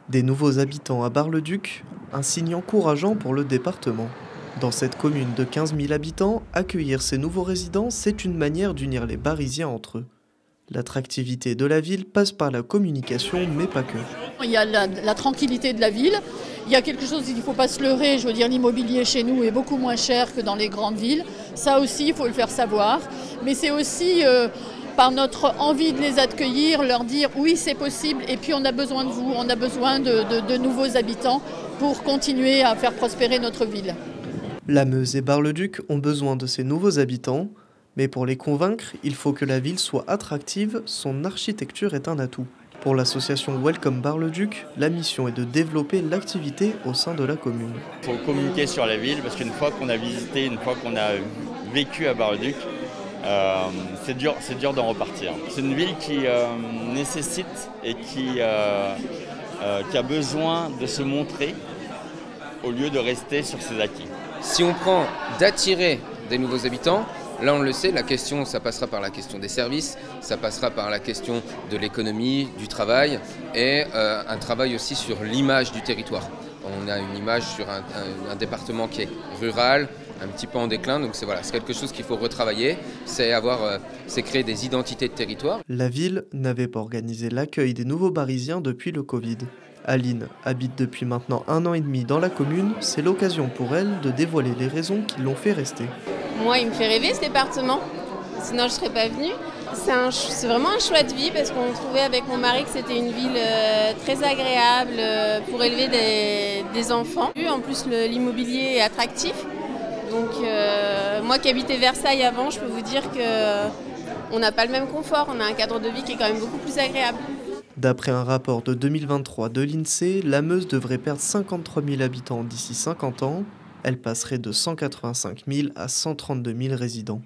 Des nouveaux habitants à Bar-le-Duc, un signe encourageant pour le département. Dans cette commune de 15 000 habitants, accueillir ces nouveaux résidents, c'est une manière d'unir les Barisiens entre eux. L'attractivité de la ville passe par la communication, mais pas que. Il y a la tranquillité de la ville. Il y a quelque chose qu'il ne faut pas se leurrer, je veux dire, l'immobilier chez nous est beaucoup moins cher que dans les grandes villes. Ça aussi, il faut le faire savoir. Mais c'est aussi par notre envie de les accueillir, leur dire oui, c'est possible. Et puis on a besoin de vous, on a besoin de nouveaux habitants pour continuer à faire prospérer notre ville. La Meuse et Bar-le-Duc ont besoin de ces nouveaux habitants. Mais pour les convaincre, il faut que la ville soit attractive, son architecture est un atout. Pour l'association Welcome Bar-le-Duc, la mission est de développer l'activité au sein de la commune. Il faut communiquer sur la ville parce qu'une fois qu'on a visité, une fois qu'on a vécu à Bar-le-Duc, c'est dur d'en repartir. C'est une ville qui nécessite et qui a besoin de se montrer au lieu de rester sur ses acquis. Si on prend d'attirer des nouveaux habitants, là, on le sait, la question, ça passera par la question des services, ça passera par la question de l'économie, du travail et un travail aussi sur l'image du territoire. On a une image sur un département qui est rural, un petit peu en déclin, donc c'est quelque chose qu'il faut retravailler, c'est créer des identités de territoire. La ville n'avait pas organisé l'accueil des nouveaux Barisiens depuis le Covid. Aline habite depuis maintenant 1 an et demi dans la commune, c'est l'occasion pour elle de dévoiler les raisons qui l'ont fait rester. Moi, il me fait rêver ce département, sinon je ne serais pas venue. C'est vraiment un choix de vie parce qu'on trouvait avec mon mari que c'était une ville très agréable pour élever des enfants. En plus, l'immobilier est attractif. Donc moi qui habitais Versailles avant, je peux vous dire qu'on n'a pas le même confort. On a un cadre de vie qui est quand même beaucoup plus agréable. D'après un rapport de 2023 de l'INSEE, la Meuse devrait perdre 53 000 habitants d'ici 50 ans. Elle passerait de 185 000 à 132 000 résidents.